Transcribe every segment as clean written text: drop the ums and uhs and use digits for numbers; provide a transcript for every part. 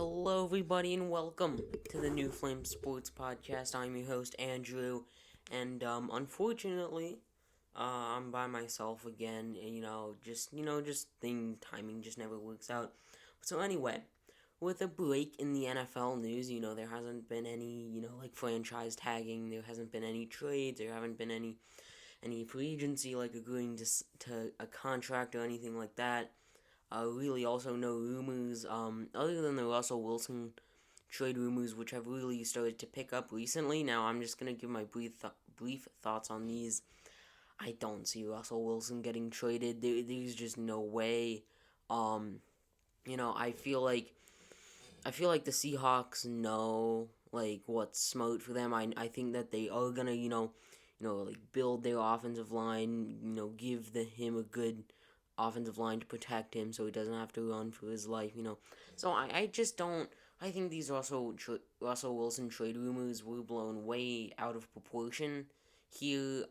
Hello, everybody, and welcome to the New Flame Sports Podcast. I'm your host, Andrew, and unfortunately, I'm by myself again. And, just timing just never works out. So anyway, with a break in the NFL news, there hasn't been any, like franchise tagging. There hasn't been any trades. There haven't been any free agency, like agreeing to a contract or anything like that. Really, also no rumors, other than the Russell Wilson trade rumors, which have really started to pick up recently. Now, I'm just going to give my brief thoughts on these. I don't see Russell Wilson getting traded. There's just no way. I feel like the Seahawks know like what's smart for them. I think that they are gonna like build their offensive line. Give him a good offensive line to protect him so he doesn't have to run for his life. So I just don't. I think these Russell Wilson trade rumors were blown way out of proportion here.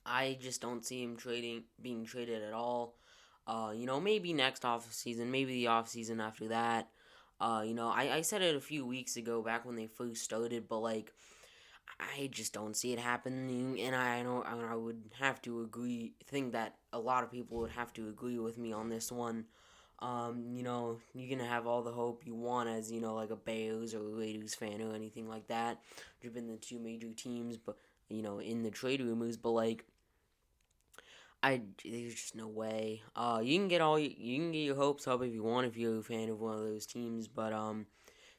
I just don't see him being traded at all. Maybe next off season, maybe the off season after that. I said it a few weeks ago, back when they first started, but like, I just don't see it happening, and I would have to think that a lot of people would have to agree with me on this one. You can have all the hope you want as, like a Bears or a Raiders fan or anything like that, which have been the two major teams, but, in the trade rumors, but like, there's just no way. You can get your hopes up if you want, if you're a fan of one of those teams, but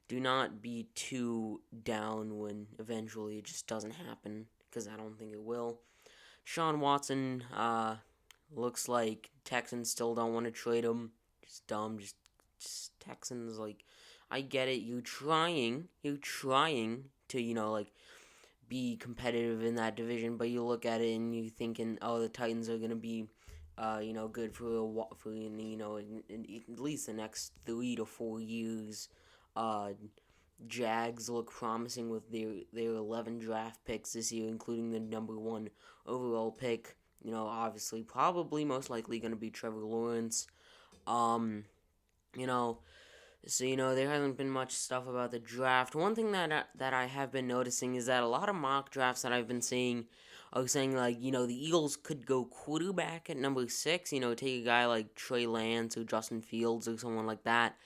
do not be too down when eventually it just doesn't happen, because I don't think it will. Sean Watson, looks like Texans still don't want to trade him. Just dumb. Just Texans, like, I get it. You're trying to, like, be competitive in that division, but you look at it and you're thinking, oh, the Titans are gonna be, good for at least the next 3 to 4 years. Jags look promising with their 11 draft picks this year, including the number 1 overall pick. Obviously, probably most likely going to be Trevor Lawrence. There hasn't been much stuff about the draft. One thing that I have been noticing is that a lot of mock drafts that I've been seeing are saying, like, the Eagles could go quarterback at number 6, take a guy like Trey Lance or Justin Fields or someone like that,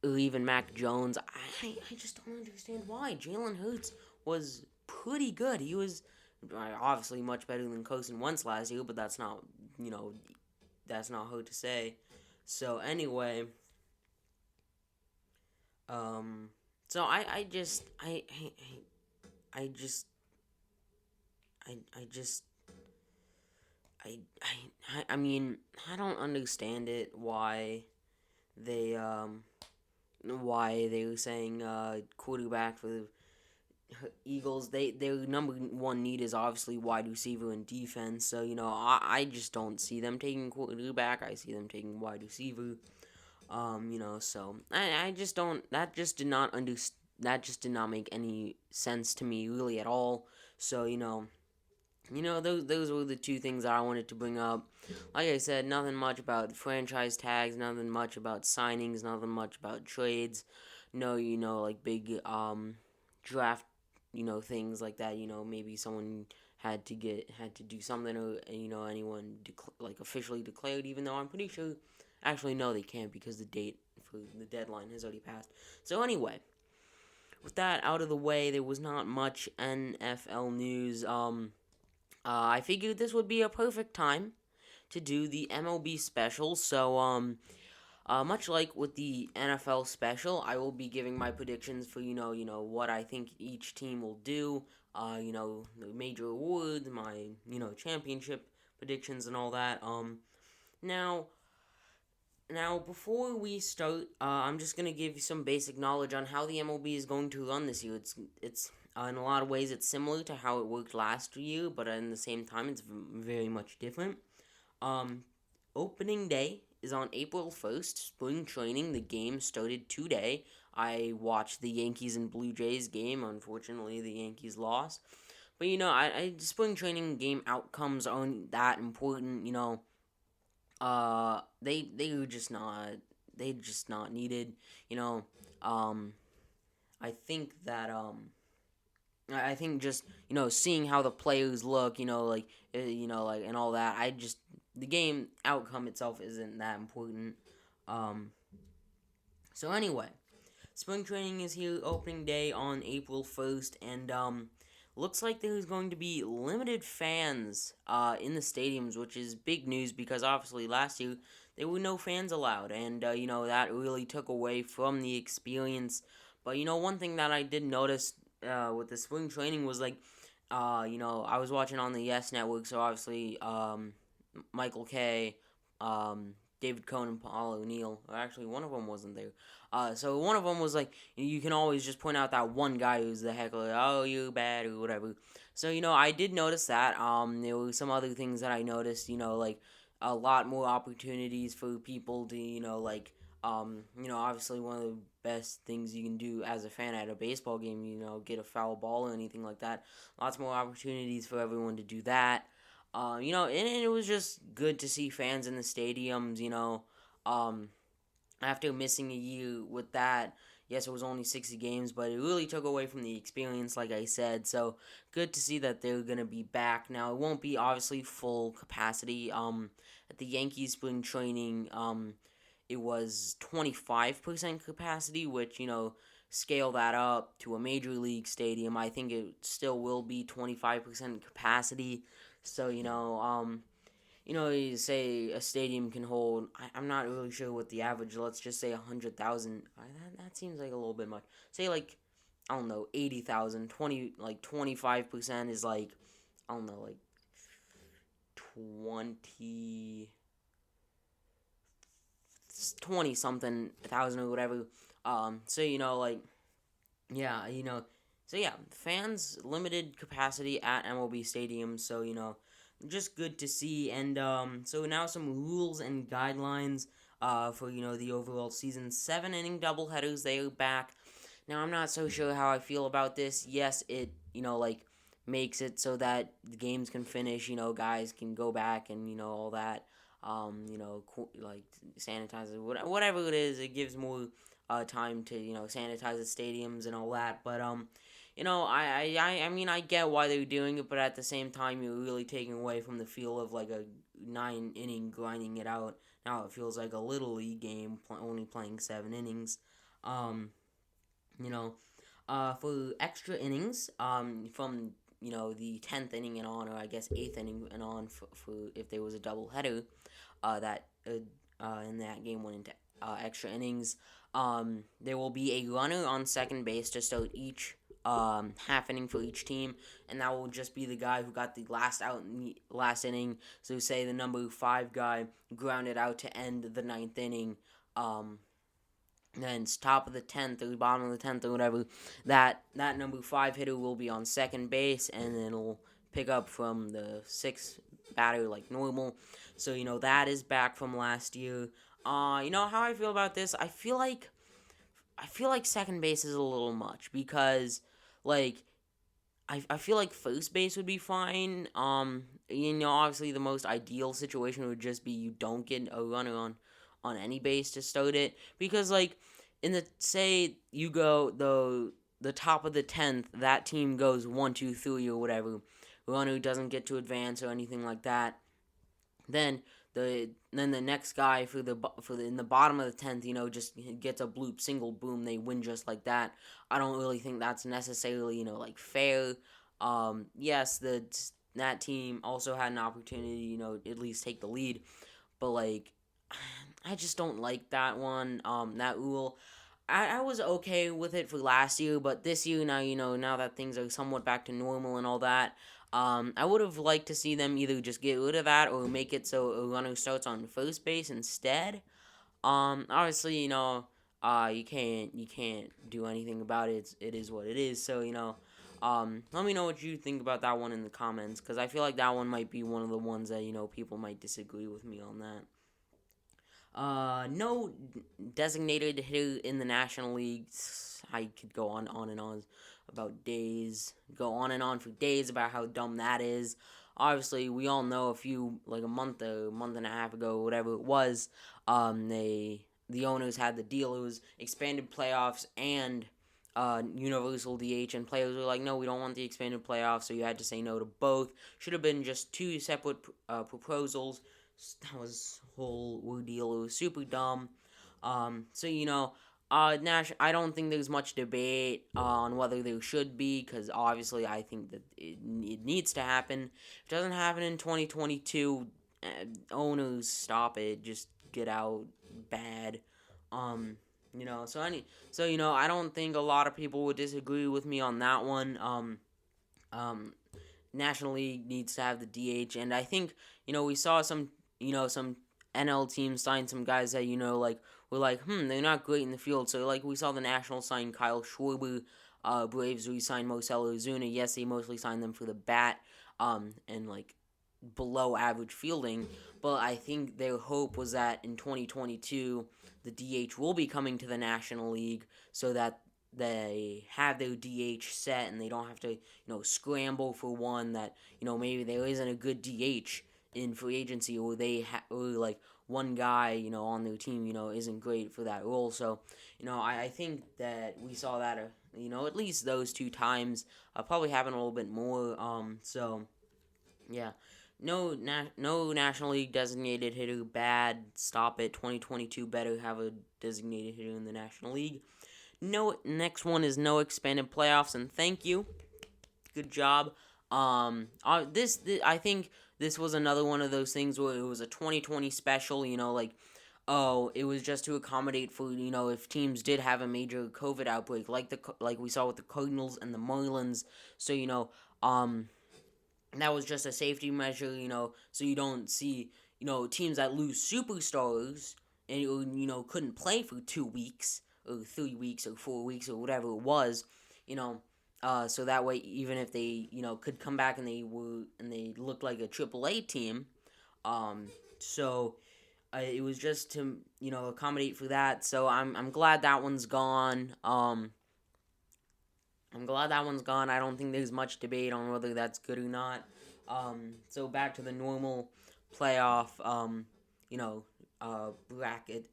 or even Mac Jones. I just don't understand why. Jalen Hurts was pretty good. He was obviously much better than Carson Wentz last year, but that's not hard to say. So anyway, so I just I mean, I don't understand it, why they were saying quarterback for the Eagles. Their number 1 need is obviously wide receiver and defense. So I just don't see them taking quarterback. I see them taking wide receiver. So I just don't. That just did not make any sense to me really at all. So those were the two things that I wanted to bring up. Like I said, nothing much about franchise tags, nothing much about signings, nothing much about trades. No, like big draft, things like that. Maybe someone had to do something, or anyone officially declared. Even though I'm pretty sure, actually no, they can't, because the date for the deadline has already passed. So anyway, with that out of the way, there was not much NFL news. I figured this would be a perfect time to do the MLB special. So, much like with the NFL special, I will be giving my predictions for, what I think each team will do, the major awards, my, championship predictions and all that. Now, before we start, I'm just going to give you some basic knowledge on how the MLB is going to run this year. It's in a lot of ways, it's similar to how it worked last year, but at the same time, it's very much different. Opening day is on April 1st. Spring training, the game started today. I watched the Yankees and Blue Jays game. Unfortunately, the Yankees lost. But, spring training game outcomes aren't that important, they were just not they just not needed. You know, um, I think that I think just seeing how the players look, like and all that. The game outcome itself isn't that important. Um, so anyway, spring training is here, opening day on April 1st, and looks like there's going to be limited fans in the stadiums, which is big news because obviously last year there were no fans allowed, and that really took away from the experience. But one thing that I did notice with the spring training was like, I was watching on the Yes Network, so obviously Michael Kay, David Cohn, and Paul O'Neill. Or actually, one of them wasn't there. So one of them was like, you can always just point out that one guy who's the heckler. Oh, you're bad or whatever. So I did notice that. There were some other things that I noticed. Like a lot more opportunities for people to obviously one of the best things you can do as a fan at a baseball game, get a foul ball or anything like that. Lots more opportunities for everyone to do that. And it was just good to see fans in the stadiums, after missing a year with that. Yes, it was only 60 games, but it really took away from the experience, like I said. So, good to see that they're going to be back. Now, it won't be, obviously, full capacity. At the Yankees spring training, it was 25% capacity, which, scale that up to a major league stadium. I think it still will be 25% capacity. So, you say a stadium can hold, I'm not really sure what the average, let's just say 100,000. That seems like a little bit much. Say, like, I don't know, 80,000. 25% is like, I don't know, like 20 something thousand or whatever. So, yeah, so yeah, fans, limited capacity at MLB stadiums, so, just good to see. And so now some rules and guidelines for the overall season. 7 inning doubleheaders, they are back. Now I'm not so sure how I feel about this. Yes, it makes it so that the games can finish. Guys can go back and all that. Like sanitize it, whatever it is. It gives more time to sanitize the stadiums and all that. But I mean, I get why they're doing it, but at the same time, you're really taking away from the feel of like a 9 inning grinding it out. Now it feels like a little league game, only playing 7 innings. Um, for extra innings, from the 10th inning and on, or I guess 8th inning and on, for if there was a doubleheader, that in that game went into extra innings. There will be a runner on second base to start each half inning for each team, and that will just be the guy who got the last out in the last inning. So say the number 5 guy grounded out to end the 9th inning. Then it's top of the 10th or bottom of the 10th or whatever. That number 5 hitter will be on second base, and then it'll pick up from the 6th batter like normal. So that is back from last year. How I feel about this? I feel like second base is a little much because, like, I feel like first base would be fine. Obviously the most ideal situation would just be you don't get a runner on any base to start it, because like in the say you go the top of the 10th, that team goes 1, 2, 3 or whatever. Runner doesn't get to advance or anything like that. Then the next guy for the in the bottom of the 10th, just gets a bloop, single, boom, they win just like that. I don't really think that's necessarily like fair. Yes, that team also had an opportunity, at least take the lead, but like I just don't like that one. That rule. I was okay with it for last year, but this year now, now that things are somewhat back to normal and all that, I would have liked to see them either just get rid of that or make it so a runner starts on first base instead. Obviously, you can't do anything about it. It is what it is. So, let me know what you think about that one in the comments, because I feel like that one might be one of the ones that, people might disagree with me on that. No designated hitter in the National League. I could go on and on about days. Go on and on for days about how dumb that is. Obviously, we all know a month and a half ago, whatever it was, they the owners had the deal. It was expanded playoffs and universal DH, and players were like, no, we don't want the expanded playoffs, so you had to say no to both. Should have been just two separate proposals. That was whole ordeal. It was super dumb. So I don't think there's much debate on whether there should be, because obviously I think that it needs to happen. If it doesn't happen in 2022, owners, stop it. Just get out. Bad. I don't think a lot of people would disagree with me on that one. National League needs to have the DH, and I think we saw some NL teams sign some guys that were like, they're not great in the field. So we saw the Nationals sign Kyle Schwarber, Braves re-signed Marcell Ozuna. Yes, they mostly signed them for the bat, and below average fielding. But I think their hope was that in 2022 the DH will be coming to the National League, so that they have their DH set and they don't have to scramble for one that maybe there isn't a good DH in free agency, or or one guy on their team isn't great for that role. So I think that we saw that at least those two times. Probably happen a little bit more. So yeah. No National League designated hitter, bad, stop it. 2022 better have a designated hitter in the National League. Next one is no expanded playoffs, and thank you. Good job. I think this was another one of those things where it was a 2020 special, it was just to accommodate for, if teams did have a major COVID outbreak, like we saw with the Cardinals and the Marlins. So, that was just a safety measure, so you don't see, teams that lose superstars and, couldn't play for 2 weeks or 3 weeks or 4 weeks or whatever it was, so that way, even if they, could come back and they looked like a AAA team, it was just to, accommodate for that. So I'm glad that one's gone. I don't think there's much debate on whether that's good or not. So back to the normal playoff, bracket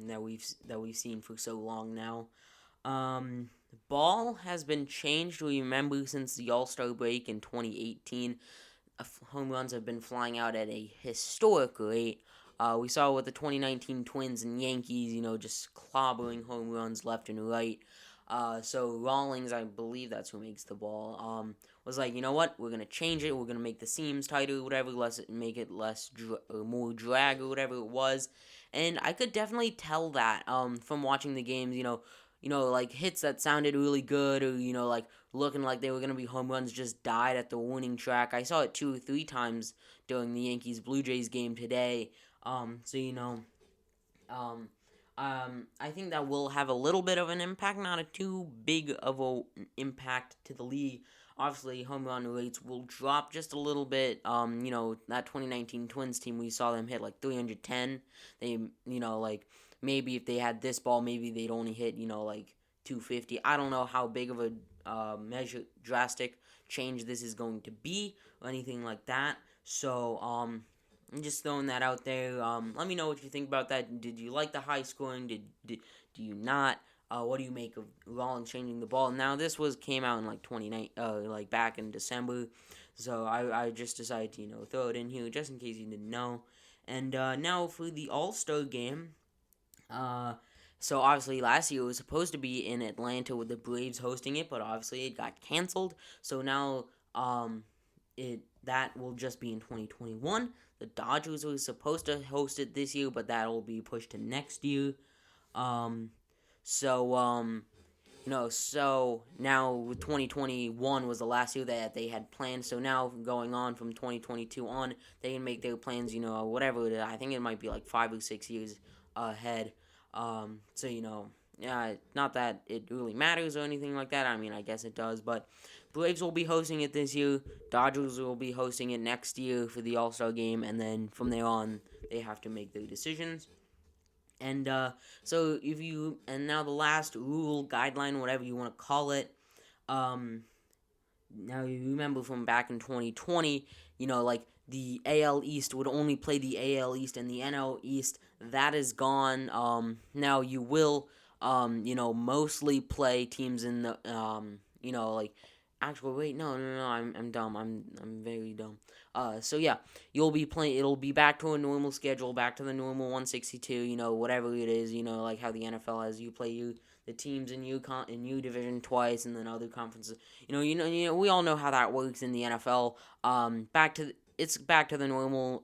that we've seen for so long now. Ball has been changed. Remember, since the AllStar break in 2018, home runs have been flying out at a historic rate. We saw with the 2019 Twins and Yankees, just clobbering home runs left and right. So Rawlings, I believe that's who makes the ball, was like, you know what, we're going to change it, we're going to make the seams tighter or whatever, make it more drag or whatever it was, and I could definitely tell that, from watching the games, hits that sounded really good, or, looking like they were going to be home runs just died at the warning track. I saw it 2 or 3 times during the Yankees-Blue Jays game today, I think that will have a little bit of an impact, not a too big of an impact to the league. Obviously, home run rates will drop just a little bit. That 2019 Twins team, we saw them hit 310. They, maybe if they had this ball, maybe they'd only hit, 250. I don't know how big of a drastic change this is going to be or anything like that. So, I'm just throwing that out there. Let me know what you think about that. Did you like the high scoring? Do you not? What do you make of Rollins changing the ball? Now this came out in back in December, so I just decided to throw it in here just in case you didn't know. And now for the AllStar Game. So obviously last year it was supposed to be in Atlanta with the Braves hosting it, but obviously it got canceled. So now that will just be in 2021. The Dodgers were supposed to host it this year, but that will be pushed to next year. So now 2021 was the last year that they had planned. So now going on from 2022 on, they can make their plans, whatever it is. I think it might be 5 or 6 years ahead. Not that it really matters or anything like that. I mean, I guess it does, but Braves will be hosting it this year. Dodgers will be hosting it next year for the All-Star Game, and then from there on, they have to make their decisions. And now the last rule, guideline, whatever you want to call it. Now you remember from back in 2020, the AL East would only play the AL East and the NL East. that is gone. Now you will, mostly play teams in the, like, actually, wait, no, I'm dumb. I'm very dumb. So yeah, you'll be playing. It'll be back to a normal schedule, back to the normal 162. Whatever it is. Like how the NFL has. You play the teams in U division twice, and then other conferences. We all know how that works in the NFL. It's back to the normal.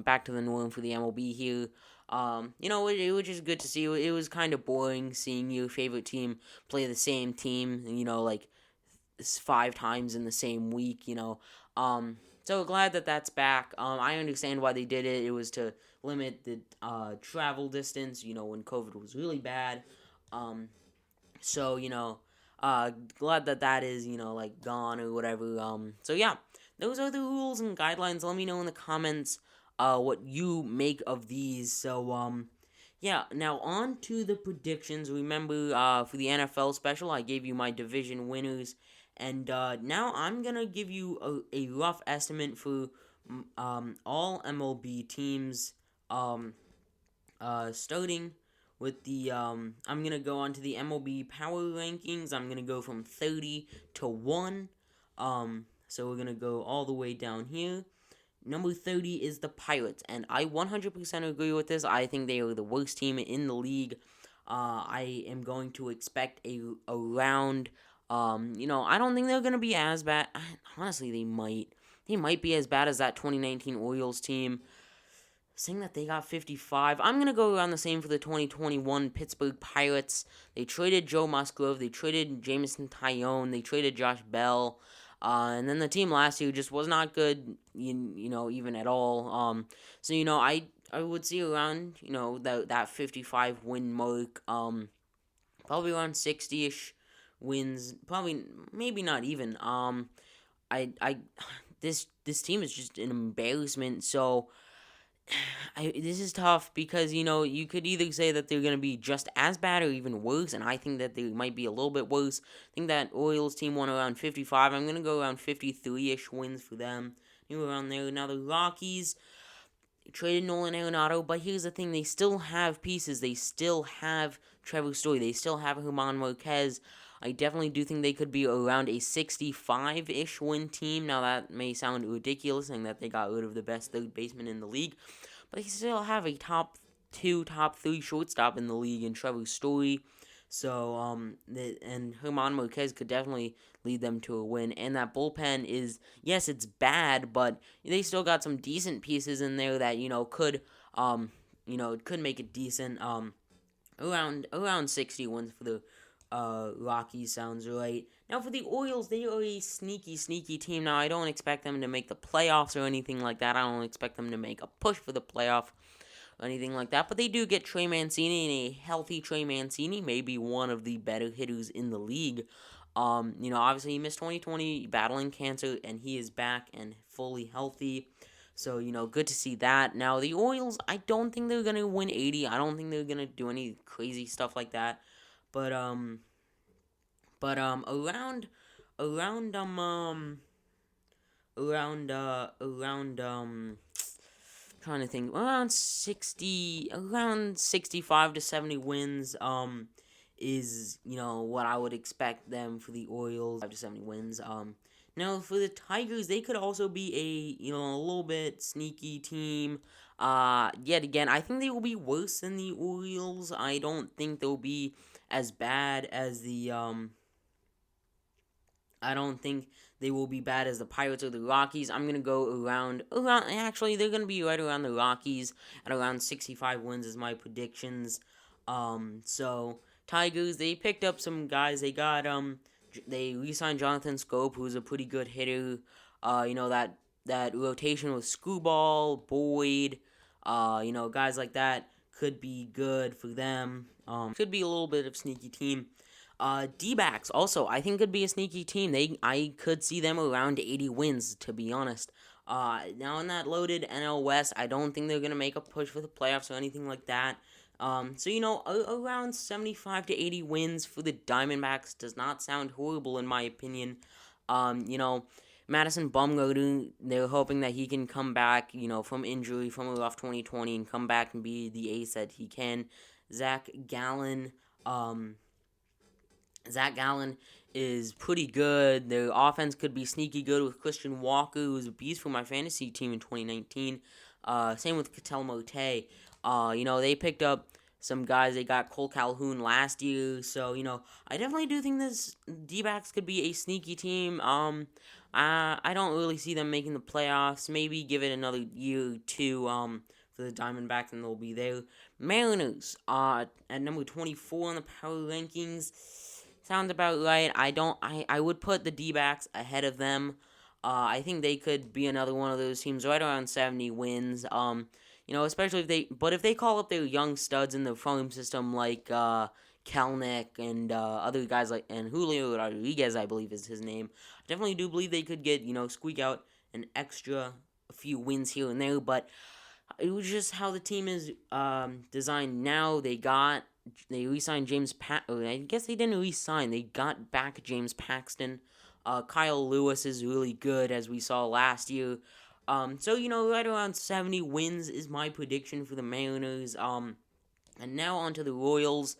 Back to the norm for the MLB here. Which is good to see. It was kind of boring seeing your favorite team play the same team. Like 5 times in the same week. So glad that that's back. I understand why they did it. It was to limit the travel distance. When COVID was really bad. So glad that that is like gone or whatever. So yeah, those are the rules and guidelines. Let me know in the comments what you make of these. So yeah, now on to the predictions. Remember, for the NFL special, I gave you my division winners, and now I'm gonna give you a rough estimate for all MLB teams. Starting with the I'm gonna go on to the MLB power rankings. I'm gonna go from 30 to 1. So we're gonna go all the way down here. Number 30 is the Pirates, and I 100% agree with this. I think they are the worst team in the league. I am going to expect a round. I don't think they're going to be as bad. Honestly, they might. They might be as bad as that 2019 Orioles team. Saying that they got 55. I'm going to go around the same for the 2021 Pittsburgh Pirates. They traded Joe Musgrove. They traded Jameson Taillon. They traded Josh Bell. And then the team last year just was not good, even at all. So, I would see around, that 55 win mark, probably around 60-ish wins, probably, maybe not even. This team is just an embarrassment, so this is tough because, you could either say that they're going to be just as bad or even worse, and I think that they might be a little bit worse. I think that Orioles team won around 55. I'm going to go around 53-ish wins for them. Around there. Now, the Rockies traded Nolan Arenado, but here's the thing. They still have pieces. They still have Trevor Story. They still have German Marquez. I definitely do think they could be around a 65-ish win team. Now, that may sound ridiculous, saying that they got rid of the best third baseman in the league, but they still have a top 2, top 3 shortstop in the league in Trevor Story. So, and German Marquez could definitely lead them to a win. And that bullpen is, yes, it's bad, but they still got some decent pieces in there that, could make it decent. Around 60 wins for the Rockies sounds right. Now for the Orioles, they are a sneaky team. Now I don't expect them to make the playoffs or anything like that. I don't expect them to make a push for the playoff or anything like that. But they do get Trey Mancini, and a healthy Trey Mancini may be one of the better hitters in the league. Obviously he missed 2020 battling cancer, and he is back and fully healthy. So, good to see that. Now, the Orioles, I don't think they're going to win 80. I don't think they're going to do any crazy stuff like that. But around trying to think, around 65 to 70 wins, is, what I would expect them for the Orioles, 5 to 70 wins. Now, for the Tigers, they could also be a little bit sneaky team. Yet again, I think they will be worse than the Orioles. I don't think they'll be as bad as the, I don't think they will be bad as the Pirates or the Rockies. I'm going to go around, actually, they're going to be right around the Rockies at around 65 wins is my predictions. So, Tigers, they picked up some guys. They got, they re-signed Jonathan Scope, who's a pretty good hitter. That rotation with Screwball, Boyd, guys like that could be good for them. Could be a little bit of sneaky team. D-backs also, I think could be a sneaky team. I could see them around 80 wins, to be honest. Now in that loaded NL West, I don't think they're going to make a push for the playoffs or anything like that. So, around 75 to 80 wins for the Diamondbacks does not sound horrible in my opinion. Madison Bumgarner, they're hoping that he can come back, from injury, from a rough 2020, and come back and be the ace that he can. Zach Gallen, um, Zach Gallen is pretty good. Their offense could be sneaky good with Christian Walker, who was a beast for my fantasy team in 2019. Same with Ketel Marte. They picked up some guys. They got Cole Calhoun last year. So, I definitely do think this D-backs could be a sneaky team. I don't really see them making the playoffs. Maybe give it another year or two for the Diamondbacks, and they'll be there. Mariners at number 24 on the power rankings. Sounds about right. I would put the D-backs ahead of them. I think they could be another one of those teams right around 70 wins. Especially if they call up their young studs in the farm system like Kelnick and other guys and Julio Rodriguez, I believe is his name. I definitely do believe they could get, squeak out a few wins here and there, but it was just how the team is designed now. They re-signed I guess they didn't re-sign. They got back James Paxton. Kyle Lewis is really good, as we saw last year. Right around 70 wins is my prediction for the Mariners. And now on to the Royals.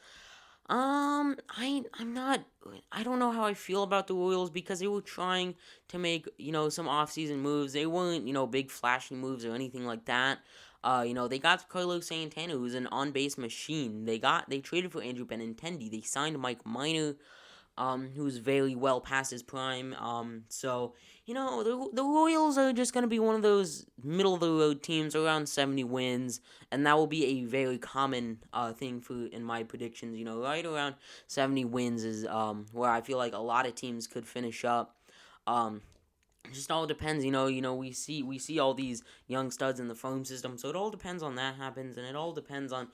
I don't know how I feel about the Royals because they were trying to make, some offseason moves. They weren't, big flashy moves or anything like that. They got Carlos Santana, who's an on-base machine. They traded for Andrew Benintendi. They signed Mike Minor, who's very well past his prime. The Royals are just going to be one of those middle-of-the-road teams, around 70 wins, and that will be a very common thing in my predictions. Right around 70 wins is where I feel like a lot of teams could finish up. It just all depends, we see all these young studs in the farm system, so it all depends on that happens, and it all depends on,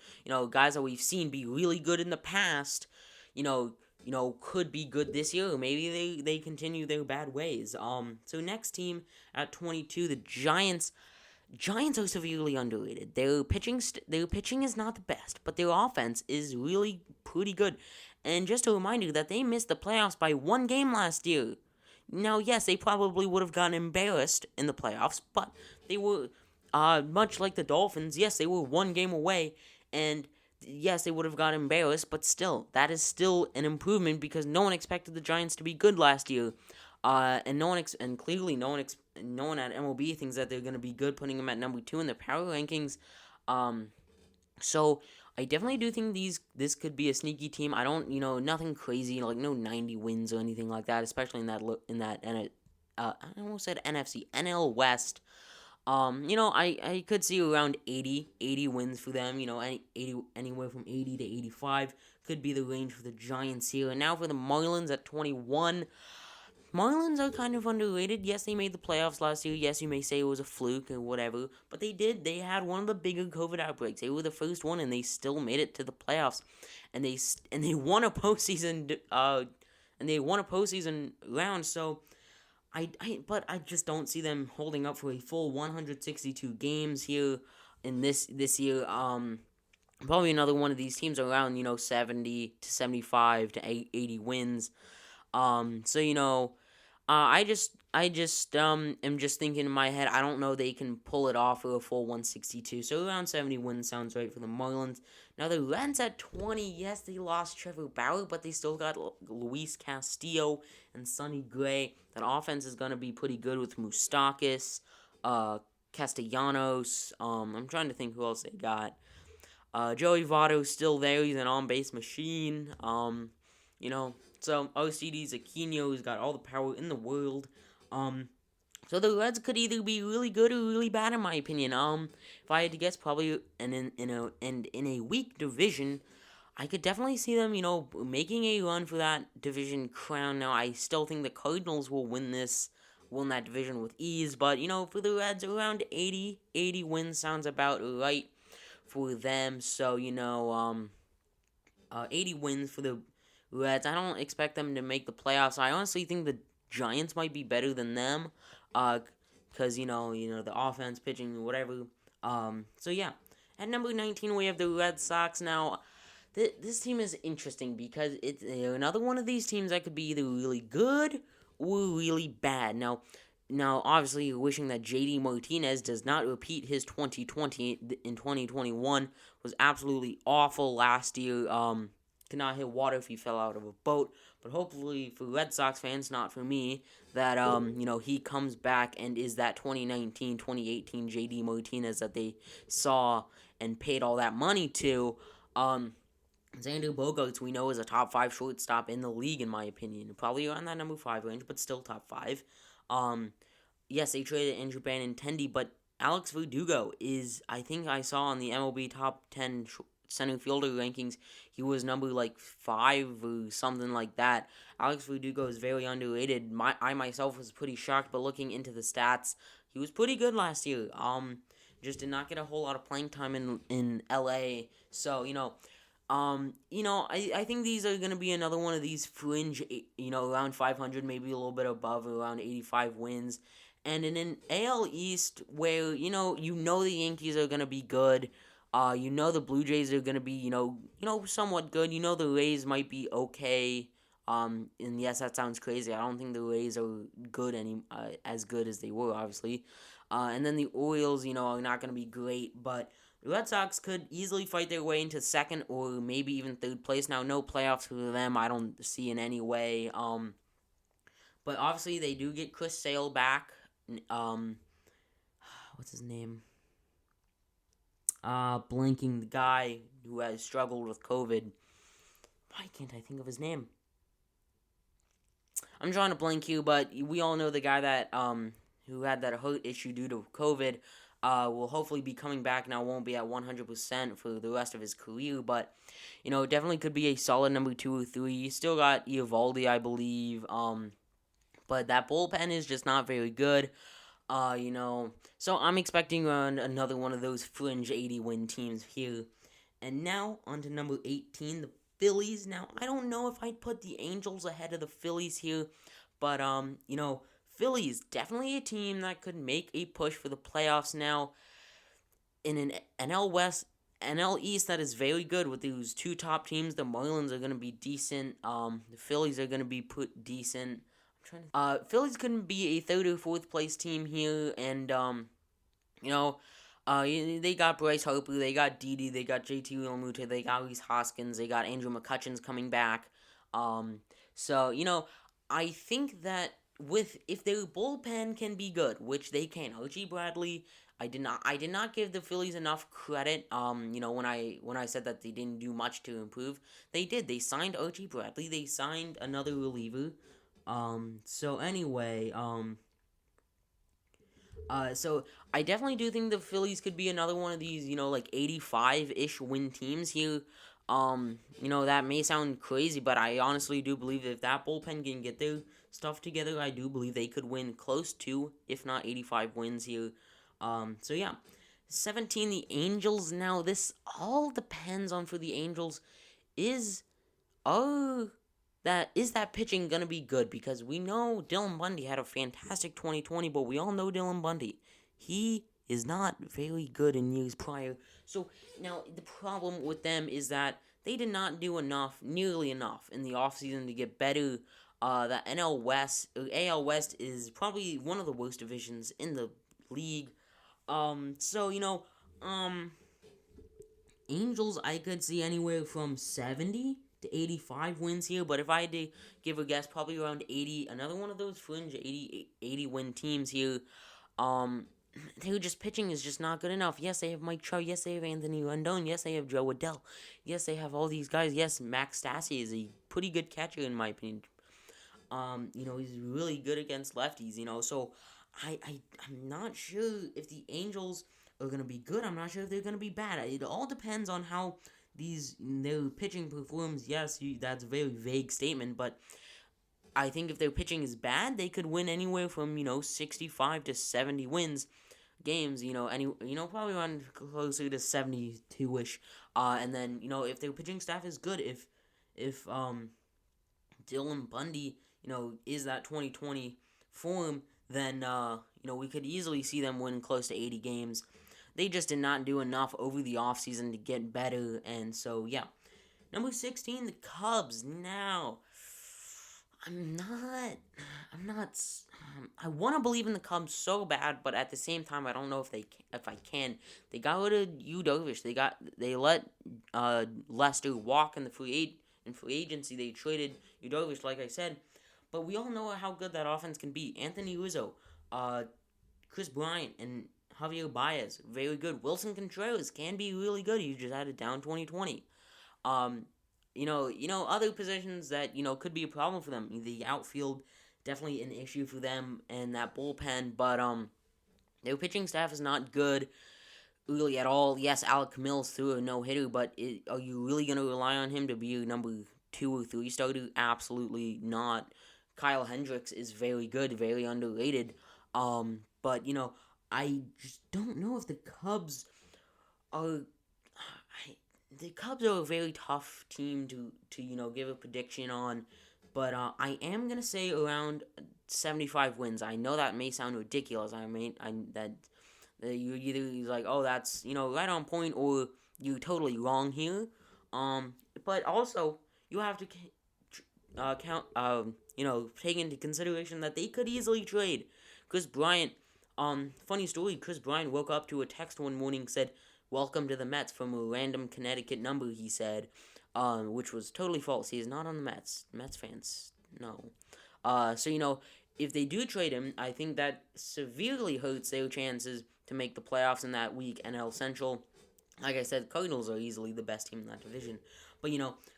guys that we've seen be really good in the past, could be good this year, or maybe they continue their bad ways. So next team at 22, the Giants. Giants are severely underrated. Their pitching is not the best, but their offense is really pretty good. And just a reminder that they missed the playoffs by one game last year. Now, yes, they probably would have gotten embarrassed in the playoffs, but they were, much like the Dolphins, yes, they were one game away, and yes, they would have got embarrassed, but still, that is still an improvement because no one expected the Giants to be good last year, and clearly no one at MLB thinks that they're going to be good, putting them at number 2 in the power rankings. So I definitely do think this could be a sneaky team. I don't, nothing crazy, like no 90 wins or anything like that, especially in that I almost said NFC, NL West. I could see around 80 wins for them, anywhere from 80 to 85 could be the range for the Giants here. And now for the Marlins at 21. Marlins are kind of underrated. Yes, they made the playoffs last year. Yes, you may say it was a fluke or whatever, but they did. They had one of the bigger COVID outbreaks. They were the first one, and they still made it to the playoffs. And they won a postseason. Round. So, but I just don't see them holding up for a full 162 games here in this year. Probably another one of these teams around 70 to 75 to 80 wins. I just am just thinking in my head, I don't know they can pull it off for a full 162. So around 70 wins sounds right for the Marlins. Now the Reds at 20, yes, they lost Trevor Bauer, but they still got Luis Castillo and Sonny Gray. That offense is going to be pretty good with Moustakas, Castellanos. I'm trying to think who else they got. Joey Votto's still there. He's an on-base machine. So OCD's Aquino, who's got all the power in the world. So the Reds could either be really good or really bad, in my opinion. If I had to guess, probably in a weak division, I could definitely see them, making a run for that division crown. Now, I still think the Cardinals will win that division with ease, but, for the Reds, around 80 wins sounds about right for them. So, 80 wins for the Reds. I don't expect them to make the playoffs. I honestly think the Giants might be better than them, because, the offense, pitching, whatever. So, yeah. At number 19, we have the Red Sox. Now, this team is interesting because it's another one of these teams that could be either really good or really bad. Now, Now, obviously, wishing that JD Martinez does not repeat his 2020 in 2021 was absolutely awful last year. Could not hit water if he fell out of a boat. But hopefully, for Red Sox fans, not for me, that he comes back and is that 2019, 2018 JD Martinez that they saw and paid all that money to. Xander Bogaerts, we know, is a top 5 shortstop in the league, in my opinion. Probably around that number 5 range, but still top 5. Yes, they traded Andrew Benintendi, but Alex Verdugo is, I think I saw on the MLB top 10 center fielder rankings, he was number 5 or something like that. Alex Verdugo is very underrated. I myself was pretty shocked, but looking into the stats, he was pretty good last year. Just did not get a whole lot of playing time in LA. So, I think these are going to be another one of these fringe, around 500, maybe a little bit above, around 85 wins. And in an AL East where, the Yankees are going to be good, the Blue Jays are going to be, somewhat good. The Rays might be okay. And yes, that sounds crazy. I don't think the Rays are good as good as they were, obviously. And then the Orioles, are not going to be great, but the Red Sox could easily fight their way into second or maybe even third place. Now, no playoffs for them, I don't see in any way. But obviously, they do get Chris Sale back. What's his name? Blinking, the guy who has struggled with COVID. Why can't I think of his name? I'm trying to blank here, but we all know the guy that who had that heart issue due to COVID. Will hopefully be coming back now, won't be at 100% for the rest of his career, but, definitely could be a solid number 2 or 3. You still got Eovaldi, I believe, but that bullpen is just not very good, so I'm expecting another one of those fringe 80-win teams here. And now, on to number 18, the Phillies. Now, I don't know if I'd put the Angels ahead of the Phillies here, but, Phillies, definitely a team that could make a push for the playoffs now. In an NL East that is very good with those 2 top teams. The Marlins are going to be decent. The Phillies are going to be decent. Phillies couldn't be a 3rd or 4th place team here, and they got Bryce Harper, they got Didi, they got JT Realmuto, they got Rhys Hoskins, they got Andrew McCutcheon's coming back. So I think that if their bullpen can be good, which they can, Archie Bradley, I did not give the Phillies enough credit. When I said that they didn't do much to improve, they did. They signed Archie Bradley. They signed another reliever. So anyway, so I definitely do think the Phillies could be another one of these, 85-ish win teams here. That may sound crazy, but I honestly do believe that if that bullpen can get their stuff together, I do believe they could win close to, if not 85 wins here. So yeah. 17, the Angels. Now, this all depends on, for the Angels, is that pitching going to be good? Because we know Dylan Bundy had a fantastic 2020, but we all know Dylan Bundy. He is not very good in years prior. So, now, the problem with them is that they did not do nearly enough in the offseason to get better. The AL West is probably one of the worst divisions in the league. Angels, I could see anywhere from 70 to 85 wins here, but if I had to give a guess, probably around 80, another one of those fringe 80 win teams here. Their pitching is just not good enough. Yes, they have Mike Trout. Yes, they have Anthony Rendon. Yes, they have Joe Adell. Yes, they have all these guys. Yes, Max Stassi is a pretty good catcher in my opinion. He's really good against lefties, so I'm not sure if the Angels are going to be good. I'm not sure if they're going to be bad. It all depends on how their pitching performs. Yes, that's a very vague statement, but I think if their pitching is bad, they could win anywhere from, 65 to 70 games, probably around closer to 72-ish. And then, if their pitching staff is good, if Dylan Bundy, is that 2020 form, then, we could easily see them win close to 80 games. They just did not do enough over the offseason to get better, and so, yeah. Number 16, the Cubs. Now, I'm not. I'm not. I want to believe in the Cubs so bad, but at the same time, I don't know if I can. They got rid of Yu Darvish. They let Lester walk in the free agency. They traded Yu Darvish, like I said, but we all know how good that offense can be. Anthony Rizzo, uh, Chris Bryant, and Javier Baez, very good. Wilson Contreras can be really good. He just had a down 2020. Um, other positions that could be a problem for them. The outfield, definitely an issue for them, and that bullpen. But their pitching staff is not good really at all. Yes, Alec Mills threw a no hitter, but are you really gonna rely on him to be your number 2 or 3 starter? Absolutely not. Kyle Hendricks is very good, very underrated. But I just don't know if the Cubs are. The Cubs are a very tough team to give a prediction on, but I am gonna say around 75 wins. I know that may sound ridiculous. That you're either like, oh, that's right on point, or you're totally wrong here. But also you have to count take into consideration that they could easily trade Chris Bryant. Funny story. Chris Bryant woke up to a text one morning, said, "Welcome to the Mets," from a random Connecticut number, he said, which was totally false. He is not on the Mets. Mets fans, no. So, if they do trade him, I think that severely hurts their chances to make the playoffs in that week. NL Central, like I said, Cardinals are easily the best team in that division. But,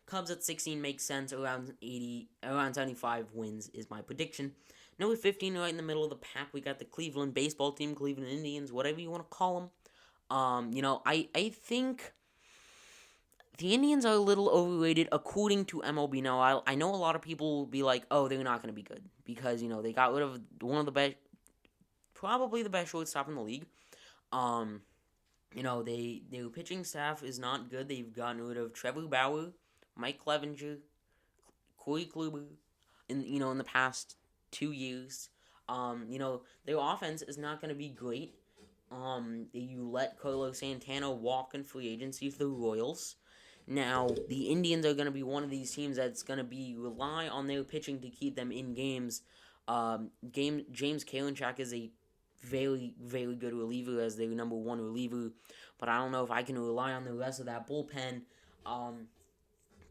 Cubs at 16 makes sense. Around 75 wins is my prediction. Number 15, right in the middle of the pack, we got the Cleveland baseball team, Cleveland Indians, whatever you want to call them. I think the Indians are a little overrated according to MLB. Now, I know a lot of people will be like, oh, they're not going to be good because, they got rid of one of the best, probably the best shortstop in the league. Their pitching staff is not good. They've gotten rid of Trevor Bauer, Mike Clevenger, Corey Kluber in the past 2 years. Their offense is not going to be great. You let Carlos Santana walk in free agency for the Royals. Now, the Indians are going to be one of these teams that's going to rely on their pitching to keep them in games. James Kalinchak is a very, very good reliever as their number 1 reliever, but I don't know if I can rely on the rest of that bullpen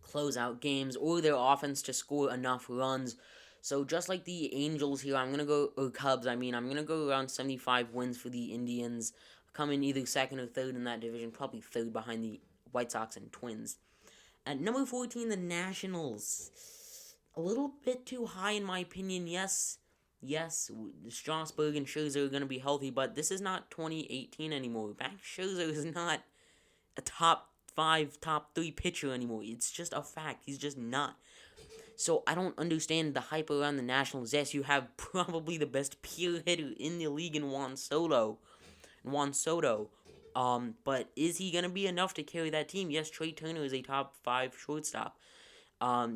close out games or their offense to score enough runs. So just like the Angels here, I'm going to go, or Cubs, I'm going to go around 75 wins for the Indians, come in either second or third in that division, probably third behind the White Sox and Twins. At number 14, the Nationals. A little bit too high in my opinion. Yes, Strasburg and Scherzer are going to be healthy, but this is not 2018 anymore. Max Scherzer is not a top 5, top 3 pitcher anymore. It's just a fact. He's just not. So I don't understand the hype around the Nationals. Yes, you have probably the best pure hitter in the league in Juan Soto. But is he going to be enough to carry that team? Yes, Trey Turner is a top 5 shortstop.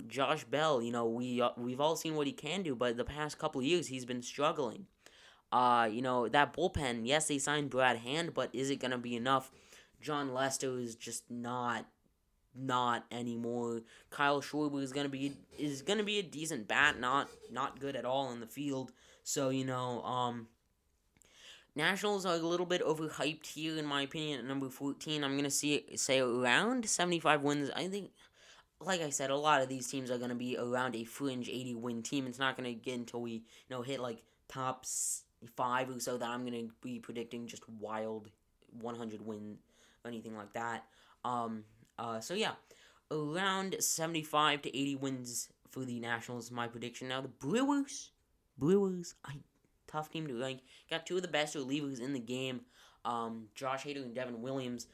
Josh Bell, we've all seen what he can do, but the past couple of years he's been struggling. That bullpen, yes, they signed Brad Hand, but is it going to be enough? John Lester is just not anymore. Kyle Schwarber is gonna be a decent bat, not good at all in the field. So Nationals are a little bit overhyped here in my opinion. At number 14, I'm gonna say around 75 wins. I think, like I said, a lot of these teams are gonna be around a fringe 80 win team. It's not gonna get until we hit like top 5 or so that I'm gonna be predicting just wild 100 win or anything like that. So yeah, around 75 to 80 wins for the Nationals is my prediction. Now the Brewers, tough team to rank. Got 2 of the best relievers in the game, Josh Hader and Devin Williams.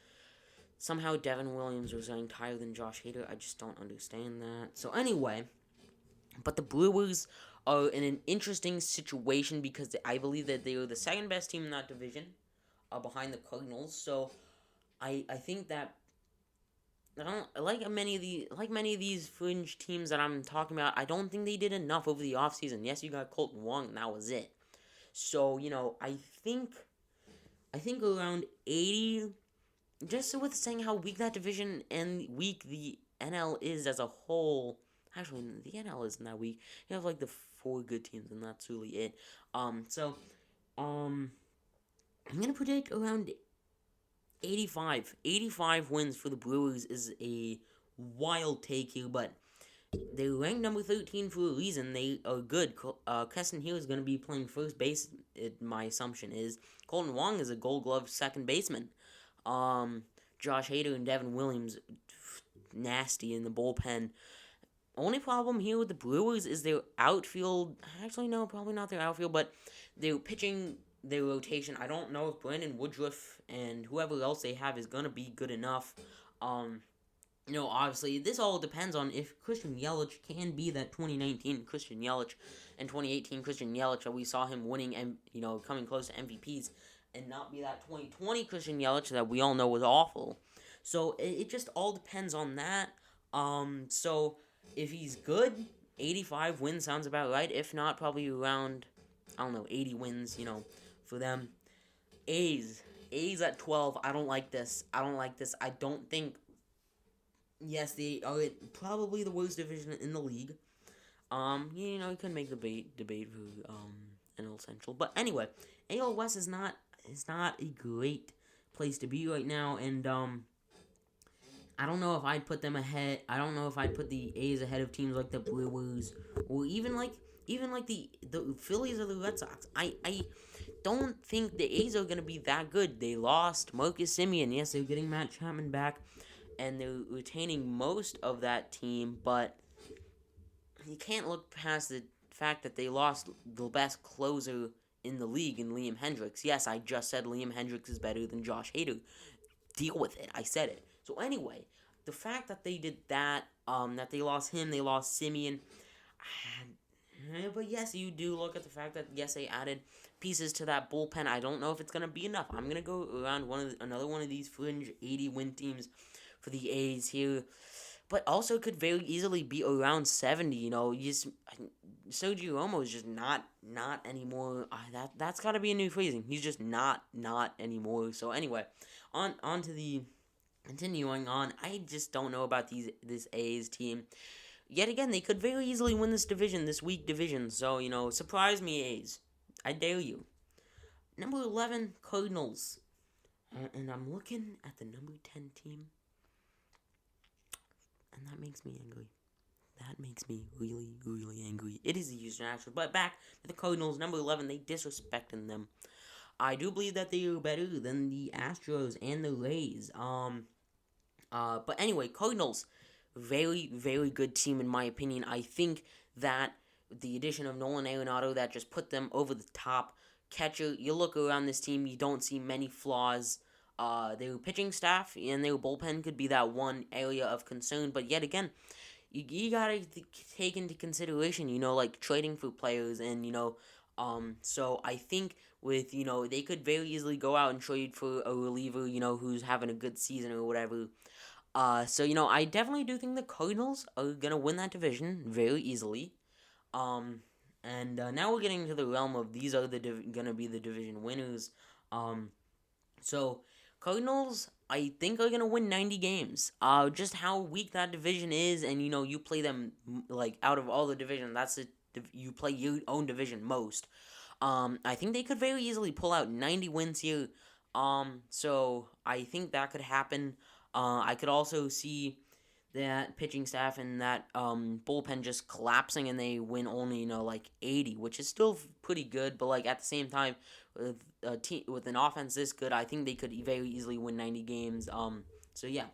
Somehow Devin Williams was ranked higher than Josh Hader. I just don't understand that. So anyway, but the Brewers are in an interesting situation because I believe that they are the second best team in that division, behind the Cardinals. So I think that like many of these fringe teams that I'm talking about, I don't think they did enough over the offseason. Yes, you got Colton Wong, and that was it. So, I think around 80, just with saying how weak that division and weak the NL is as a whole, Actually, the NL isn't that weak. You have like the 4 good teams, and that's really it. So, I'm gonna predict around 85. 85 wins for the Brewers is a wild take here, but they're ranked number 13 for a reason. They are good. Keston Hill is going to be playing first base, my assumption is. Colton Wong is a Gold Glove second baseman. Josh Hader and Devin Williams, nasty in the bullpen. Only problem here with the Brewers is their outfield. Actually, no, probably not their outfield, but their pitching, their rotation. I don't know if Brandon Woodruff and whoever else they have is going to be good enough. Obviously, this all depends on if Christian Yelich can be that 2019 Christian Yelich and 2018 Christian Yelich that we saw him winning and, coming close to MVPs, and not be that 2020 Christian Yelich that we all know was awful. So, it just all depends on that. So, if he's good, 85 wins sounds about right. If not, probably around, 80 wins, for them. A's at 12. I don't like this. I don't think. Yes, they are probably the worst division in the league. You can make debate for NL Central, but anyway, AL West is not a great place to be right now, and I don't know if I'd put them ahead. I don't know if I'd put the A's ahead of teams like the Brewers or even like the Phillies or the Red Sox. I don't think the A's are gonna be that good. They lost Marcus Semien. Yes, they're getting Matt Chapman back, and they're retaining most of that team, but you can't look past the fact that they lost the best closer in the league in Liam Hendricks. Yes, I just said Liam Hendricks is better than Josh Hader. Deal with it. I said it. So anyway, the fact that they did that, that they lost him, they lost Semien, but yes, you do look at the fact that, yes, they added pieces to that bullpen. I don't know if it's going to be enough. I'm going to go around another one of these fringe 80-win teams for the A's here, but also could very easily be around 70. Sergio Romo is just not anymore. That's got to be a new phrasing. He's just not anymore. So anyway, on to the continuing on. I just don't know about this A's team. Yet again, they could very easily win this weak division. So surprise me, A's. I dare you. Number 11, Cardinals, and I'm looking at the number 10 team. And that makes me angry. That makes me really, really angry. It is the Houston Astros. But back to the Cardinals, number 11, they disrespecting them. I do believe that they are better than the Astros and the Rays. But anyway, Cardinals, very, very good team in my opinion. I think that the addition of Nolan Arenado, that just put them over the top. Catcher, you look around this team, you don't see many flaws. Their pitching staff and their bullpen could be that one area of concern, but yet again, you gotta take into consideration, like trading for players, and so I think with they could very easily go out and trade for a reliever, who's having a good season or whatever. So I definitely do think the Cardinals are gonna win that division very easily. And now we're getting to the realm of these are gonna be the division winners. So Cardinals, I think, are going to win 90 games. Just how weak that division is, and, you play them, out of all the division, you play your own division most. I think they could very easily pull out 90 wins here. So I think that could happen. I could also see that pitching staff and that bullpen just collapsing, and they win only 80, which is still pretty good. But at the same time, with an offense this good, I think they could very easily win 90 games. So yeah.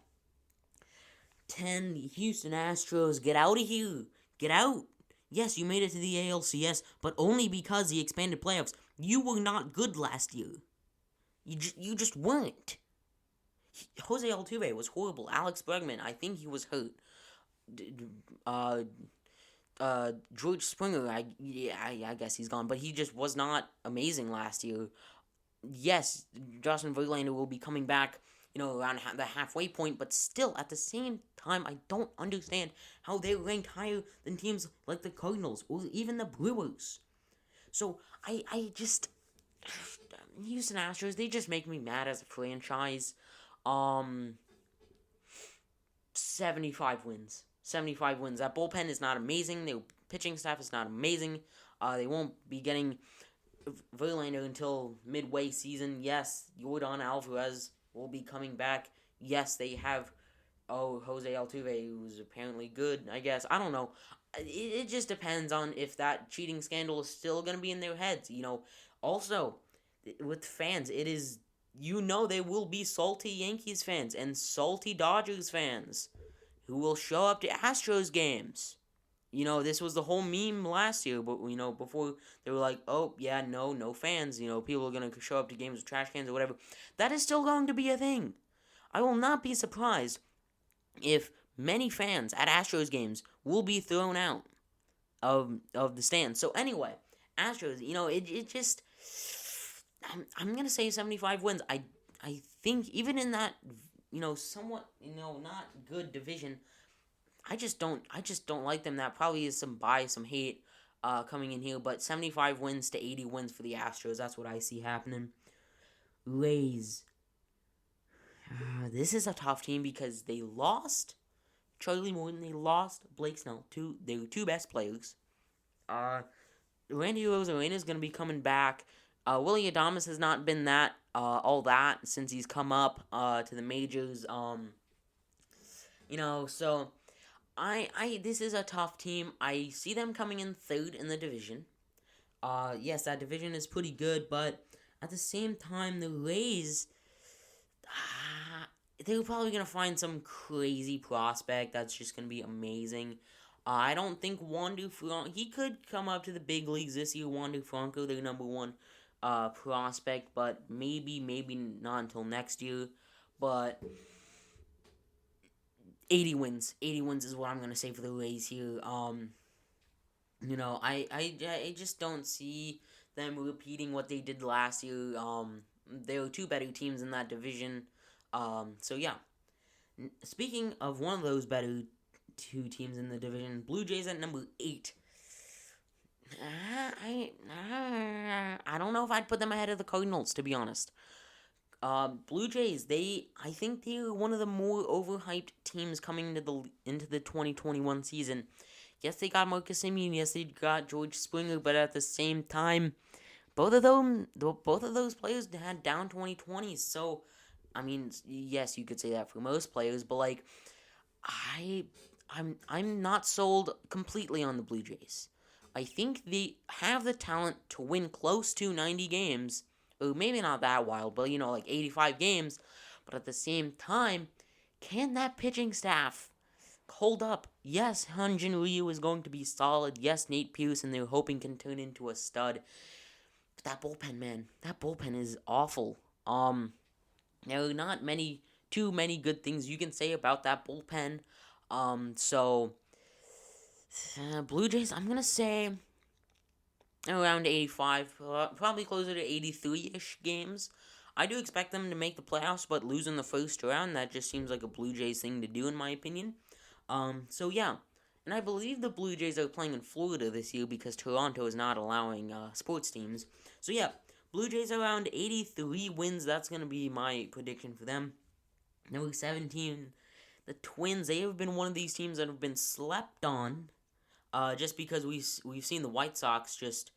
10, the Houston Astros, get out of here. Get out. Yes, you made it to the ALCS, but only because the expanded playoffs. You were not good last year. You just weren't. Jose Altuve was horrible. Alex Bregman, I think he was hurt. George Springer, I guess he's gone, but he just was not amazing last year. Yes, Justin Verlander will be coming back, around the halfway point, but still, at the same time, I don't understand how they're ranked higher than teams like the Cardinals or even the Brewers. So, I just, Houston Astros, they just make me mad as a franchise. 75 wins. 75 wins. That bullpen is not amazing. Their pitching staff is not amazing. They won't be getting Verlander until midway season. Yes, Yordan Alvarez will be coming back. Yes, they have Jose Altuve, who's apparently good, I guess. I don't know. It just depends on if that cheating scandal is still going to be in their heads. Also, with fans, it is, there will be salty Yankees fans and salty Dodgers fans who will show up to Astros games. This was the whole meme last year, but, before they were like, oh, yeah, no fans, people are going to show up to games with trash cans or whatever. That is still going to be a thing. I will not be surprised if many fans at Astros games will be thrown out of the stands. So anyway, Astros, it just, I'm going to say 75 wins. I think even in that, somewhat, not good division, I just don't like them. That probably is some bias, some hate coming in here, but 75 wins to 80 wins for the Astros. That's what I see happening. Rays. This is a tough team because they lost Charlie Morton. They lost Blake Snell. Their two best players. Randy Arozarena is going to be coming back. Willie Adames has not been all that since he's come up to the majors. So this is a tough team. I see them coming in third in the division. Yes, that division is pretty good, but at the same time, the Rays, they're probably going to find some crazy prospect that's just going to be amazing. I don't think Wander Franco, he could come up to the big leagues this year. Wander Franco, their number one prospect, but maybe not until next year. But 80 wins. 80 wins is what I'm going to say for the Rays here. I just don't see them repeating what they did last year. There were two better teams in that division. So yeah. Speaking of one of those better two teams in the division, Blue Jays at number 8. I don't know if I'd put them ahead of the Cardinals, to be honest. Blue Jays, I think they're one of the more overhyped teams coming into the 2021 season. Yes, they got Marcus Semien. Yes, they got George Springer, but at the same time, both of those players had down 2020s. So, I mean, yes, you could say that for most players, but I'm not sold completely on the Blue Jays. I think they have the talent to win close to 90 games. Or maybe not that wild, but 85 games. But at the same time, can that pitching staff hold up? Yes, Hyun-Jin Ryu is going to be solid. Yes, Nate Pearson, they're hoping can turn into a stud. But that bullpen, man, that bullpen is awful. There are not too many good things you can say about that bullpen. Blue Jays, I'm gonna say around 85, probably closer to 83-ish games. I do expect them to make the playoffs, but losing the first round, that just seems like a Blue Jays thing to do, in my opinion. Yeah. And I believe the Blue Jays are playing in Florida this year because Toronto is not allowing sports teams. So yeah, Blue Jays around 83 wins. That's going to be my prediction for them. Number 17, the Twins. They have been one of these teams that have been slept on. Just because we've seen the White Sox just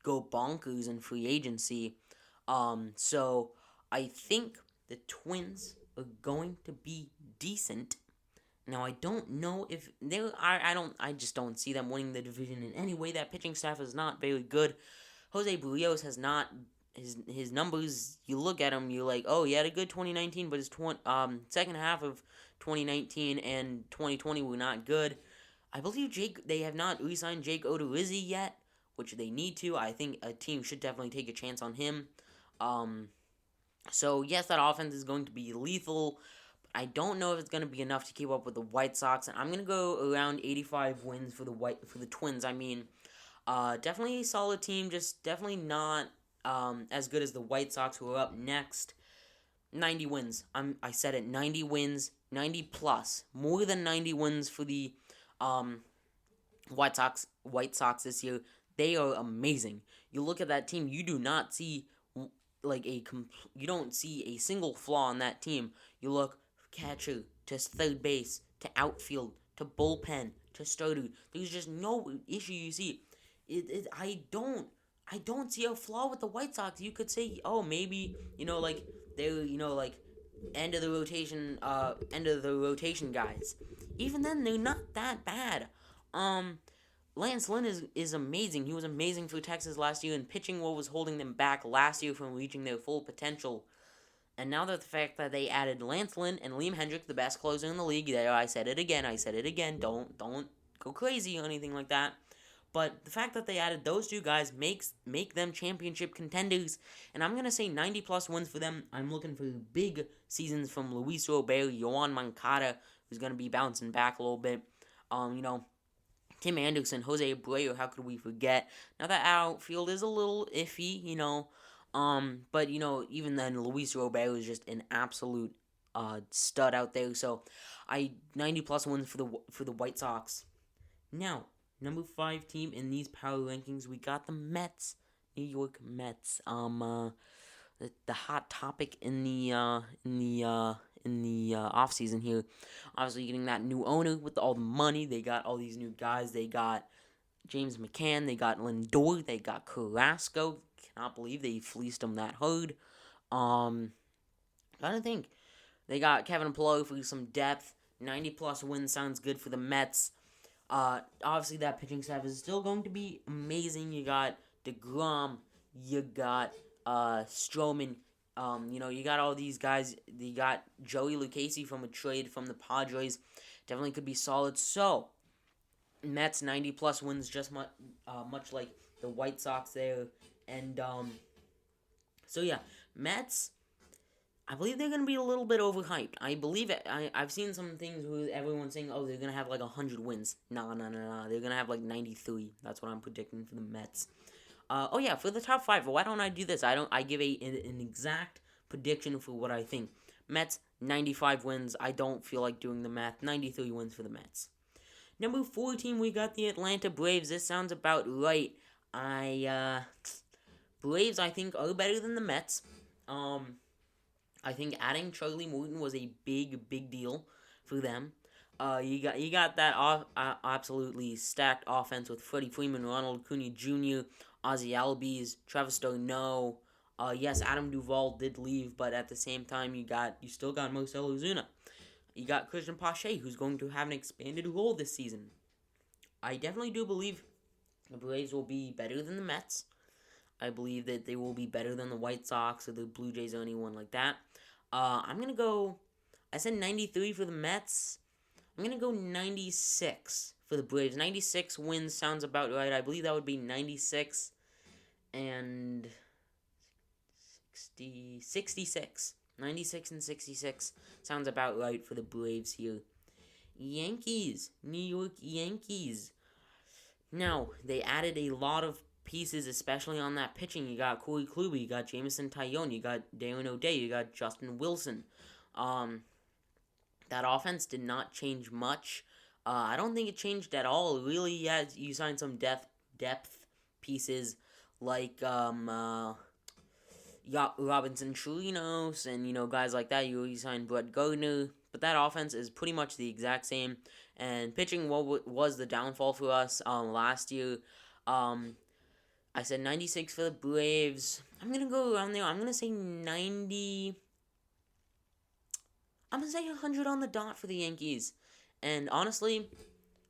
go bonkers in free agency. So I think the Twins are going to be decent. Now I don't know if I just don't see them winning the division in any way. That pitching staff is not very good. Jose Barrios has not his numbers. You look at him, you're like, oh, he had a good 2019, but his second half of 2019 and 2020 were not good. I believe they have not re-signed Jake Odorizzi yet, which they need to. I think a team should definitely take a chance on him. So yes, that offense is going to be lethal. But I don't know if it's going to be enough to keep up with the White Sox, and I'm going to go around 85 wins for the Twins. I mean, definitely a solid team, just definitely not as good as the White Sox, who are up next. 90 wins. I said it. 90 wins. 90 plus. More than 90 wins for the White Sox this year. They are amazing. You look at that team, you do not see you don't see a single flaw in that team. You look catcher to third base to outfield to bullpen to starter. There's just no issue you see. I don't see a flaw with the White Sox. You could say, oh, maybe like they're like end of the rotation guys. Even then, they're not that bad. Lance Lynn is amazing. He was amazing for Texas last year, and pitching what was holding them back last year from reaching their full potential. And now that the fact that they added Lance Lynn and Liam Hendriks, the best closer in the league, there I said it again. Don't go crazy or anything like that. But the fact that they added those two guys make them championship contenders, and I'm gonna say 90 plus wins for them. I'm looking for big seasons from Luis Robert, Yoan Moncada, who's gonna be bouncing back a little bit. Tim Anderson, Jose Abreu, how could we forget? Now that outfield is a little iffy, but even then, Luis Robert is just an absolute stud out there. So, 90 plus wins for the White Sox. Now, number 5 team in these power rankings, we got the Mets, New York Mets. The hot topic in the offseason here. Obviously, getting that new owner with all the money. They got all these new guys. They got James McCann. They got Lindor. They got Carrasco. Cannot believe they fleeced him that hard. I think they got Kevin Pillow for some depth. 90 plus wins sounds good for the Mets. Obviously, that pitching staff is still going to be amazing. You got DeGrom. You got Stroman. You got all these guys. You got Joey Lucchesi from a trade from the Padres. Definitely could be solid. So, Mets 90 plus wins, just much like the White Sox there. And so yeah, Mets. I believe they're gonna be a little bit overhyped. I believe it. I've seen some things where everyone's saying, oh, they're gonna have like 100 wins. No. They're gonna have like 93. That's what I'm predicting for the Mets. For the top 5, why don't I do this? I give an exact prediction for what I think. Mets, 95 wins. I don't feel like doing the math. 93 wins for the Mets. Number 14, we got the Atlanta Braves. This sounds about right. Braves, I think, are better than the Mets. I think adding Charlie Morton was a big deal for them. You got that absolutely stacked offense with Freddie Freeman, Ronald Acuna Jr., Ozzie Albies, Travis d'Arnaud. Yes, Adam Duvall did leave, but at the same time, you still got Marcell Ozuna. You got Christian Pache, who's going to have an expanded role this season. I definitely do believe the Braves will be better than the Mets. I believe that they will be better than the White Sox or the Blue Jays or anyone like that. I'm going to go, I said 93 for the Mets. I'm going to go 96 for the Braves. 96 wins sounds about right. I believe that would be 96 and 66. 96 and 66 sounds about right for the Braves here. Yankees. New York Yankees. Now, they added a lot of pieces, especially on that pitching. You got Corey Kluber, you got Jameson Taillon, you got Darren O'Day, you got Justin Wilson. That offense did not change much. I don't think it changed at all. Really, yeah, you signed some depth pieces like Robinson Chirinos and guys like that. You signed Brett Gardner, but that offense is pretty much the exact same. And pitching was the downfall for us last year. I said 96 for the Braves. I'm going to go around there. I'm going to say 90. I'm going to say 100 on the dot for the Yankees. And honestly,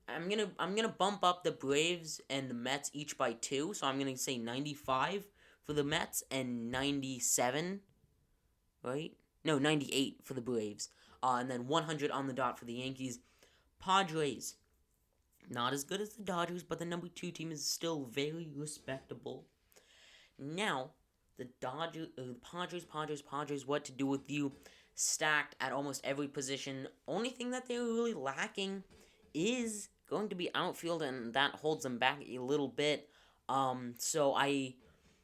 I'm going to bump up the Braves and the Mets each by 2. So I'm going to say 95 for the Mets and 97, right? No, 98 for the Braves. And then 100 on the dot for the Yankees. Padres. Not as good as the Dodgers, but the number 2 team is still very respectable. Now, the Padres, what to do with you? Stacked at almost every position. Only thing that they're really lacking is going to be outfield, and that holds them back a little bit. So I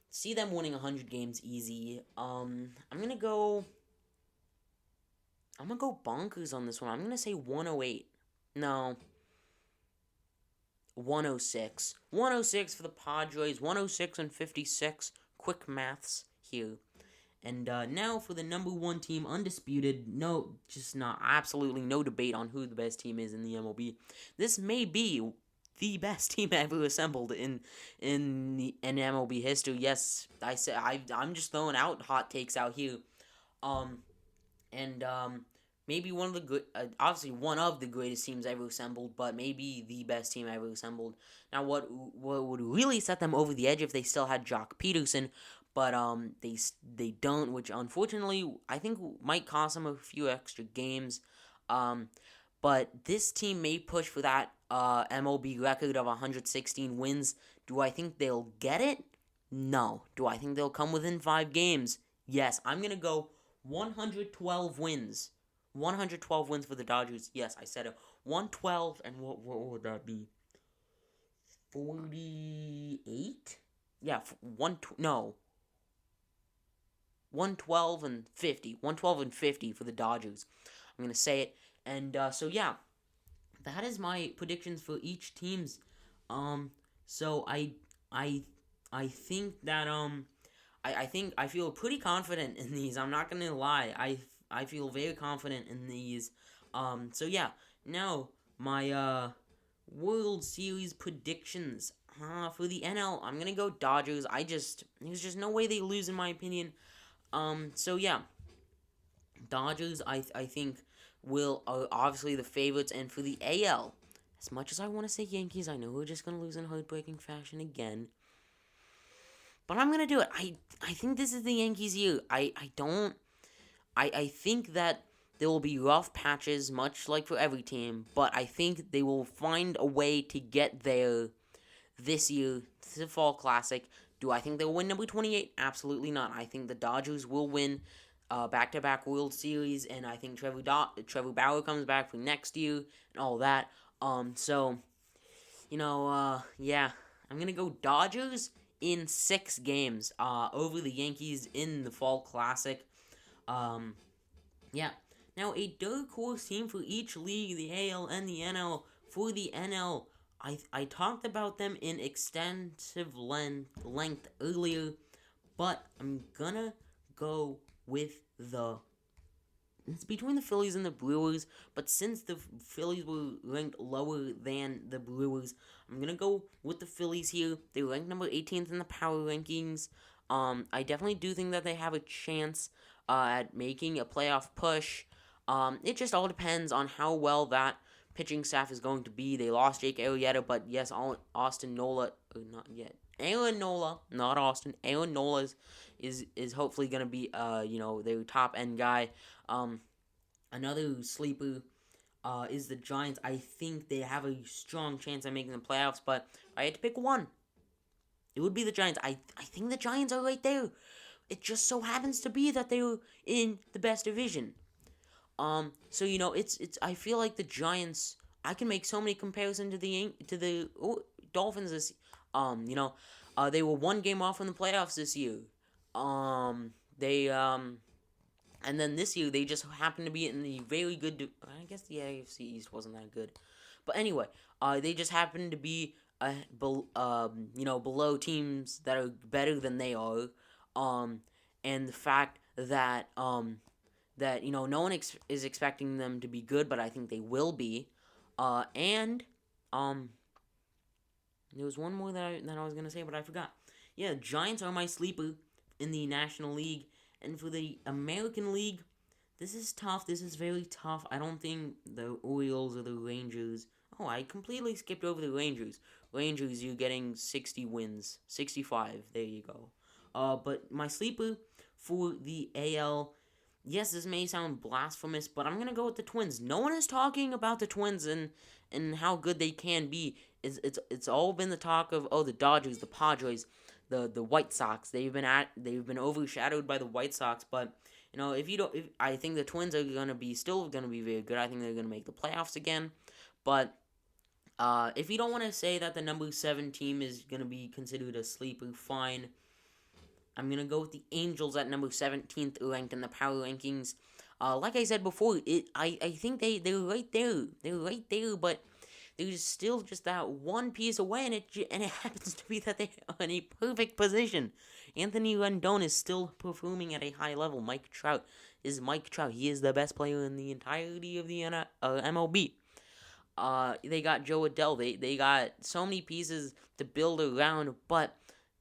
see them winning 100 games easy. I'm gonna go bonkers on this one. I'm gonna say 108. No. 106. 106 for the Padres. 106 and 56. Quick maths here. And now for the number one team, undisputed, no, just not, absolutely no debate on who the best team is in the MLB. This may be the best team ever assembled in MLB history. Yes, I'm just throwing out hot takes out here. Um, and maybe one of the good, obviously one of the greatest teams ever assembled, but maybe the best team ever assembled. Now, what would really set them over the edge if they still had Jock Peterson, but they don't, which unfortunately I think might cost them a few extra games. But this team may push for that MLB record of 116 wins. Do I think they'll get it? No. Do I think they'll come within 5 games? Yes. I'm gonna go 112 wins. 112 wins for the Dodgers. Yes, I said it. 112, and what would that be? 48? Yeah, 112 and 50. 112 and 50 for the Dodgers. I'm going to say it. And so yeah, that is my predictions for each teams. So I think that I feel pretty confident in these. I'm not gonna lie. I feel very confident in these. So yeah. Now my World Series predictions. For the NL, I'm gonna go Dodgers. There's just no way they lose in my opinion. So yeah, Dodgers. I think will are obviously the favorites, and for the AL, as much as I want to say Yankees, I know we're just gonna lose in heartbreaking fashion again. But I'm gonna do it. I think this is the Yankees' year. I think that there will be rough patches, much like for every team, but I think they will find a way to get there this year, the Fall Classic. Do I think they'll win number 28? Absolutely not. I think the Dodgers will win back-to-back World Series, and I think Trevor Bauer comes back for next year and all that. So, yeah, I'm gonna go Dodgers in 6 games over the Yankees in the Fall Classic. Yeah. Now, a dark horse team for each league, the AL and the NL. For the NL, I talked about them in extensive length earlier, but I'm gonna go with it's between the Phillies and the Brewers, but since the Phillies were ranked lower than the Brewers, I'm going to go with the Phillies here. They're ranked number 18th in the power rankings. I definitely do think that they have a chance at making a playoff push. It just all depends on how well that pitching staff is going to be. They lost Jake Arrieta, but yes, Austin Nola, not yet. Aaron Nola, not Austin. Aaron Nola is hopefully going to be, their top end guy. Another sleeper is the Giants. I think they have a strong chance at making the playoffs, but if I had to pick one, it would be the Giants. I think the Giants are right there. It just so happens to be that they're in the best division. So it's I feel like the Giants. I can make so many comparisons to the Dolphins this. They were 1 game off in the playoffs this year. And then this year they just happened to be in the very good. I guess the AFC East wasn't that good, but anyway, they just happened to be below teams that are better than they are. And the fact that no one is expecting them to be good, but I think they will be. And there was one more that I was gonna say, but I forgot. Yeah, Giants are my sleeper in the National League, and for the American League, this is tough. This is very tough. I don't think the Orioles or the Rangers. Oh, I completely skipped over the Rangers. Rangers, you're getting 60 wins, 65. There you go. But my sleeper for the AL. Yes, this may sound blasphemous, but I'm gonna go with the Twins. No one is talking about the Twins and how good they can be. It's all been the talk of the Dodgers, the Padres, the White Sox. They've been overshadowed by the White Sox, but I think the Twins are still gonna be very good. I think they're gonna make the playoffs again. But if you don't want to say that the number 7 team is gonna be considered a sleeper, fine. I'm going to go with the Angels at number 17th ranked in the power rankings. Like I said before, I think they're right there. They're right there, but There's still just that one piece away, and it happens to be that they are in a perfect position. Anthony Rendon is still performing at a high level. Mike Trout is Mike Trout. He is the best player in the entirety of the MLB. They got Joe Adele. They got so many pieces to build around, but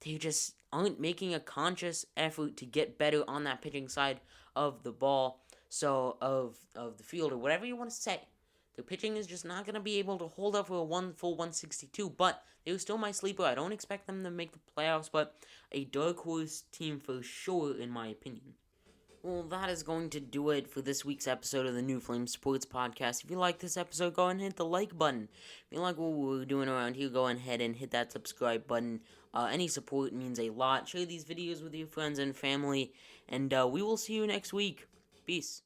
they just aren't making a conscious effort to get better on that pitching side of the ball. So of the field, or whatever you want to say. The pitching is just not going to be able to hold up for a full 162, but they're still my sleeper. I don't expect them to make the playoffs, but a dark horse team for sure, in my opinion. Well, that is going to do it for this week's episode of the New Flame Sports Podcast. If you like this episode, go ahead and hit the like button. If you like what we're doing around here, go ahead and hit that subscribe button. Any support means a lot. Share these videos with your friends and family, and we will see you next week. Peace.